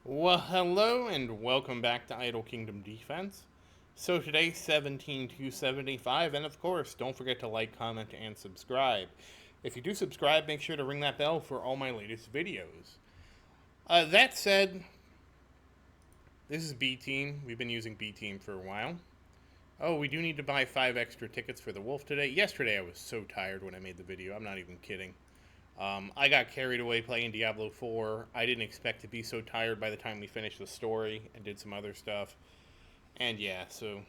Well, hello and welcome back to Idle Kingdom Defense. So today, 17275, and of course, don't forget to like, comment, and subscribe. If you do subscribe, make sure to ring that bell for all my latest videos. That said, this is B Team. We've been using B Team for a while. Oh, we do need to buy 5 extra tickets for the Wolf today. Yesterday, I was so tired when I made the video. I'm not even kidding. I got carried away playing Diablo 4. I didn't expect to be so tired by the time we finished the story and did some other stuff. And yeah, so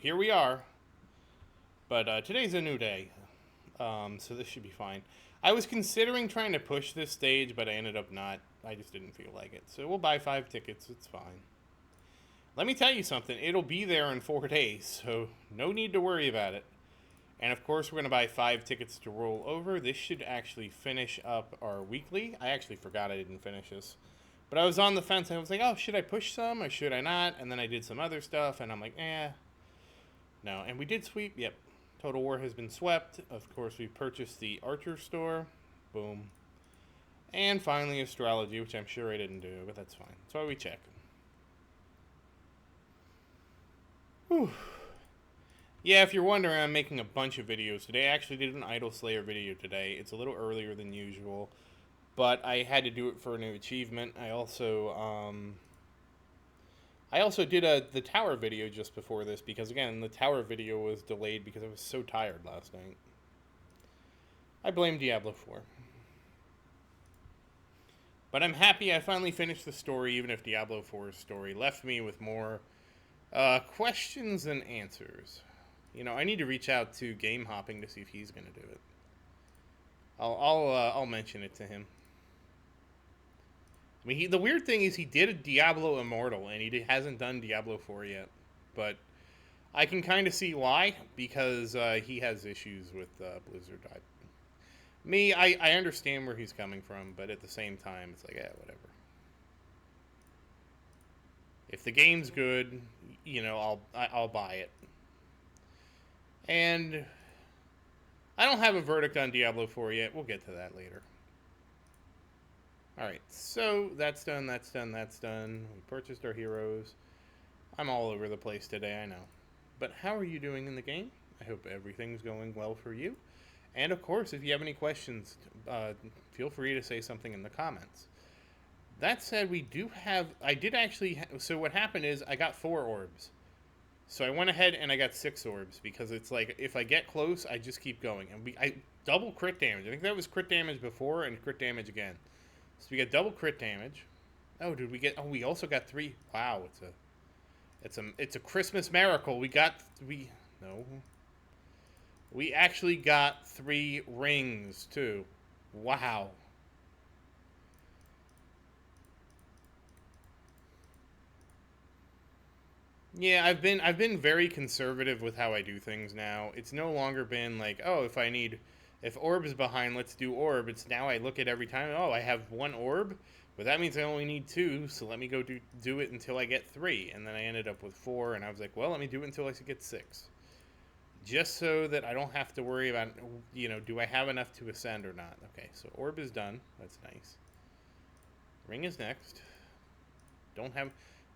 here we are. But today's a new day, so this should be fine. I was considering trying to push this stage, but I ended up not. I just didn't feel like it. So we'll buy 5 tickets. It's fine. Let me tell you something. It'll be there in 4 days, so no need to worry about it. And of course, we're going to buy 5 tickets to roll over. This should actually finish up our weekly. I actually forgot I didn't finish this. But I was on the fence. I was like, oh, should I push some or should I not? And then I did some other stuff, and I'm like, no. And we did sweep. Yep. Total War has been swept. Of course, we purchased the Archer store. Boom. And finally, Astrology, which I'm sure I didn't do, but that's fine. That's why we check. Whew. Yeah, if you're wondering, I'm making a bunch of videos today. I actually did an Idol Slayer video today. It's a little earlier than usual, but I had to do it for a new achievement. I also did the tower video just before this because, again, the tower video was delayed because I was so tired last night. I blame Diablo 4. But I'm happy I finally finished the story, even if Diablo 4's story left me with more questions than answers. I need to reach out to Game Hopping to see if he's going to do it. I'll mention it to him. I mean, the weird thing is he did a Diablo Immortal, and he hasn't done Diablo 4 yet. But I can kind of see why, because he has issues with Blizzard. I understand where he's coming from, but at the same time, it's like, whatever. If the game's good, I'll buy it. And I don't have a verdict on Diablo 4 yet. We'll get to that later. Alright, so that's done. We purchased our heroes. I'm all over the place today, I know. But how are you doing in the game? I hope everything's going well for you. And of course, if you have any questions, feel free to say something in the comments. That said, so what happened is I got 4 orbs. So I went ahead and I got 6 orbs because it's like if I get close, I just keep going. And I double crit damage. I think that was crit damage before and crit damage again. So we get double crit damage. Oh, did we get? Oh, we also got 3. Wow, it's a Christmas miracle. We actually got 3 rings too. Wow. Yeah, I've been very conservative with how I do things now. It's no longer been like, oh, if orb is behind, let's do orb. It's now I look at every time, oh, I have 1 orb, but that means I only need 2, so let me go do it until I get 3. And then I ended up with 4, and I was like, well, let me do it until I get 6. Just so that I don't have to worry about, do I have enough to ascend or not? Okay, so orb is done. That's nice. Ring is next. Don't have...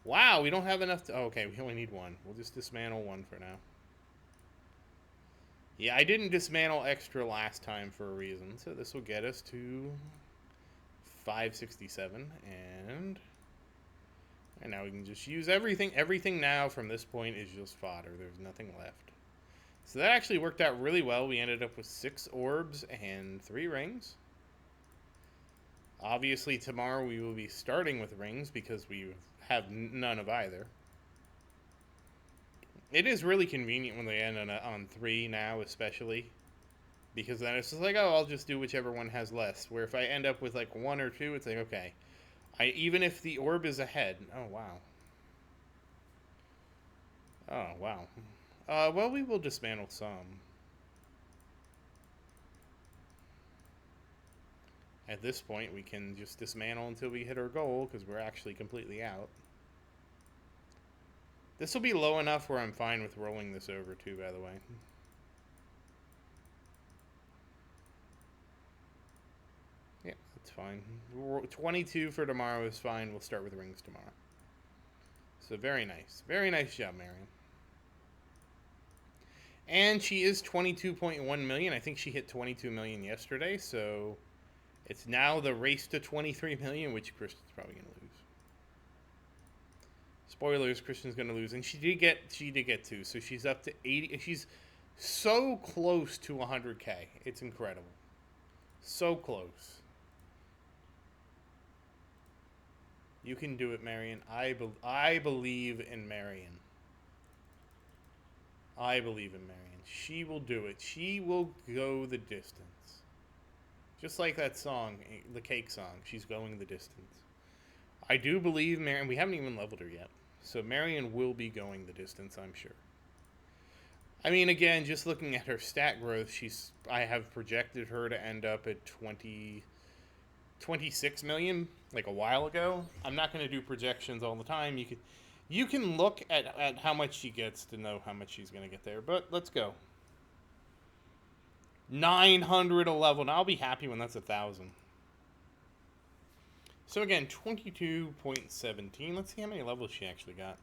Wow, we don't have enough to... Oh, okay, we only need 1. We'll just dismantle 1 for now. Yeah, I didn't dismantle extra last time for a reason, so this will get us to 567, and now we can just use everything. Everything now from this point is just fodder. There's nothing left. So that actually worked out really well. We ended up with 6 orbs and 3 rings. Obviously, tomorrow we will be starting with rings because we have none of either. It is really convenient when they end on 3 now, especially. Because then it's just like, oh, I'll just do whichever one has less. Where if I end up with like 1 or 2, it's like, okay. Even if the orb is ahead. Oh, wow. Oh, wow. Well, we will dismantle some. At this point, we can just dismantle until we hit our goal, because we're actually completely out. This will be low enough where I'm fine with rolling this over, too, by the way. Yeah, that's fine. 22 for tomorrow is fine. We'll start with rings tomorrow. So very nice. Very nice job, Marion. And she is 22.1 million. I think she hit 22 million yesterday, so it's now the race to 23 million, which Kristen's probably going to lose. Spoilers, Kristen's going to lose. And she did get 2, so she's up to 80. She's so close to 100K. It's incredible. So close. You can do it, Marion. I believe in Marion. I believe in Marion. She will do it. She will go the distance. Just like that song, the Cake song. She's going the distance. I do believe Marion. We haven't even leveled her yet. So Marion will be going the distance, I'm sure. I mean, again, just looking at her stat growth, I have projected her to end up at 26 million like a while ago. I'm not going to do projections all the time. You can look at how much she gets to know how much she's going to get there. But let's go. 900 a level. Now I'll be happy when that's 1,000. So again, 22.17. Let's see how many levels she actually got.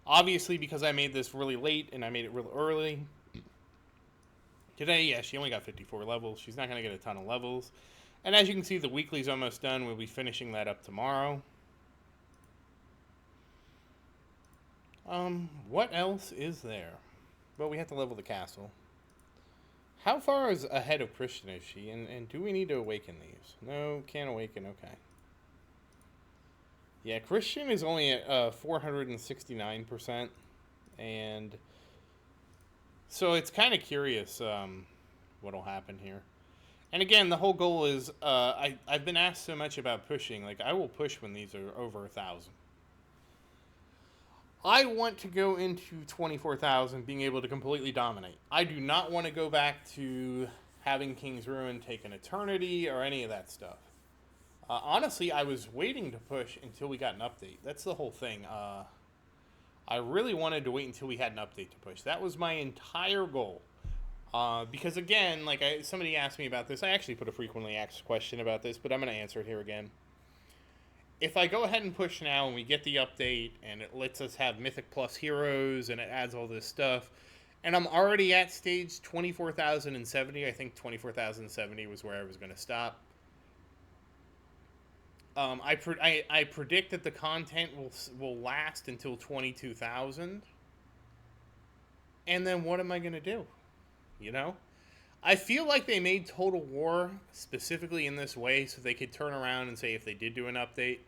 Obviously, because I made this really late and I made it real early. Today, yeah, she only got 54 levels. She's not going to get a ton of levels. And as you can see, the weekly's almost done. We'll be finishing that up tomorrow. What else is there? Well, we have to level the castle. How far ahead of Christian is she? And do we need to awaken these? No, can't awaken. Okay. Yeah, Christian is only at 469%. And so it's kind of curious what'll happen here. And again, the whole goal is, I've been asked so much about pushing. Like, I will push when these are over 1,000. I want to go into 24,000 being able to completely dominate. I do not want to go back to having King's Ruin take an eternity or any of that stuff. Honestly, I was waiting to push until we got an update. That's the whole thing. I really wanted to wait until we had an update to push. That was my entire goal. Because again, like somebody asked me about this. I actually put a frequently asked question about this, but I'm going to answer it here again. If I go ahead and push now and we get the update and it lets us have Mythic Plus heroes and it adds all this stuff, and I'm already at stage 24,070, I think 24,070 was where I was going to stop. I predict that the content will last until 22,000. And then what am I going to do? You know? I feel like they made Total War specifically in this way so they could turn around and say if they did do an update,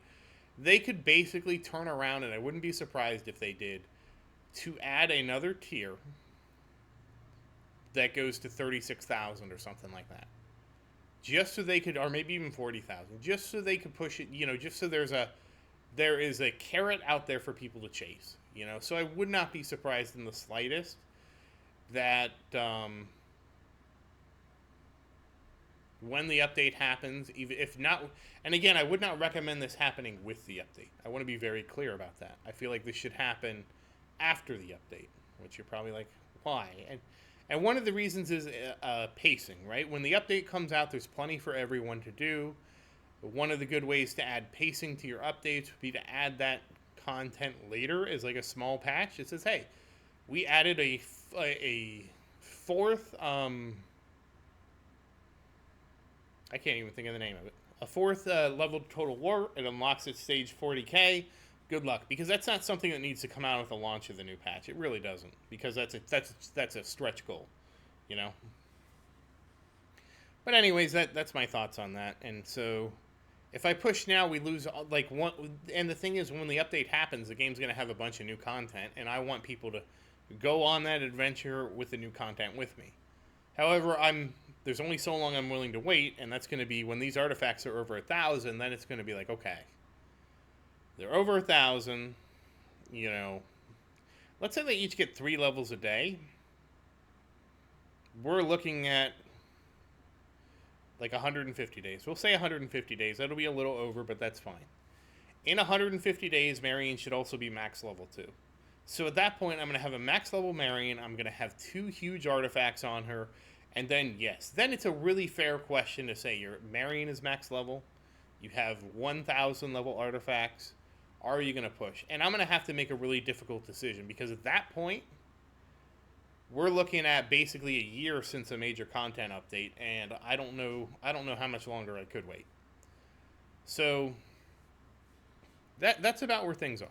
they could basically turn around, and I wouldn't be surprised if they did, to add another tier that goes to 36,000 or something like that. Just so they could, or maybe even 40,000, just so they could push it, you know, just so there is a carrot out there for people to chase, you know. So I would not be surprised in the slightest that when the update happens, even if not, and again, I would not recommend this happening with the update. I want to be very clear about that. I feel like this should happen after the update, which you're probably like, why? And one of the reasons is pacing, right? When the update comes out, there's plenty for everyone to do. One of the good ways to add pacing to your updates would be to add that content later as like a small patch. It says, hey, we added a fourth, I can't even think of the name of it. A fourth level Total War. It unlocks at stage 40K. Good luck, because that's not something that needs to come out with the launch of the new patch. It really doesn't, because that's a stretch goal, you know. But anyways, that's my thoughts on that. And so, if I push now, we lose like one. And the thing is, when the update happens, the game's going to have a bunch of new content, and I want people to go on that adventure with the new content with me. However, there's only so long I'm willing to wait, and that's going to be when these artifacts are over 1,000. Then it's going to be like, okay, they're over 1,000. You know, let's say they each get 3 levels a day. We're looking at like 150 days. We'll say 150 days. That'll be a little over, but that's fine. In 150 days, Marion should also be max level 2. So at that point, I'm going to have a max level Marion. I'm going to have 2 huge artifacts on her. And then, yes, then it's a really fair question to say Marion is max level, you have 1,000 level artifacts. Are you going to push? And I'm going to have to make a really difficult decision because at that point, we're looking at basically a year since a major content update, and I don't know how much longer I could wait. So that's about where things are.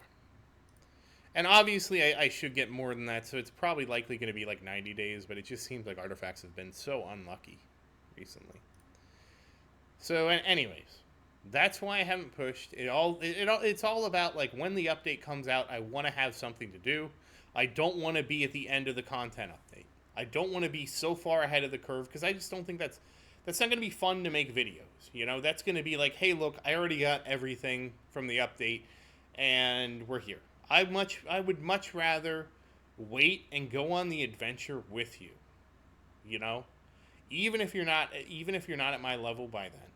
And obviously, I should get more than that, so it's probably likely going to be like 90 days, but it just seems like artifacts have been so unlucky recently. So, anyways, that's why I haven't pushed. It's all about, like, when the update comes out, I want to have something to do. I don't want to be at the end of the content update. I don't want to be so far ahead of the curve, because I just don't think that's not going to be fun to make videos. You know, that's going to be like, hey, look, I already got everything from the update, and we're here. I would much rather wait and go on the adventure with you. You know, even if you're not at my level by then,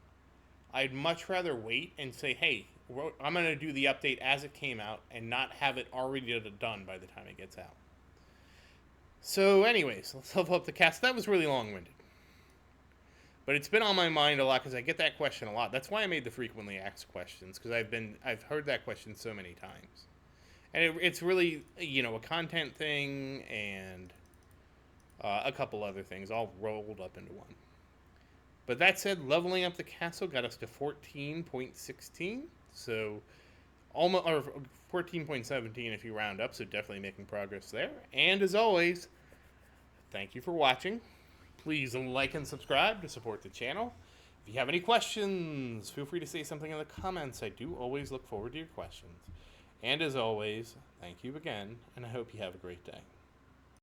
I'd much rather wait and say, hey, I'm going to do the update as it came out and not have it already done by the time it gets out. So, anyways, let's level up the cast. That was really long-winded, but it's been on my mind a lot because I get that question a lot. That's why I made the frequently asked questions, because I've heard that question so many times. And it's really, you know, a content thing and a couple other things all rolled up into one. But that said, leveling up the castle got us to 14.16. So almost, or 14.17 if you round up. So definitely making progress there. And as always, thank you for watching. Please like and subscribe to support the channel. If you have any questions, feel free to say something in the comments. I do always look forward to your questions. And as always, thank you again, and I hope you have a great day.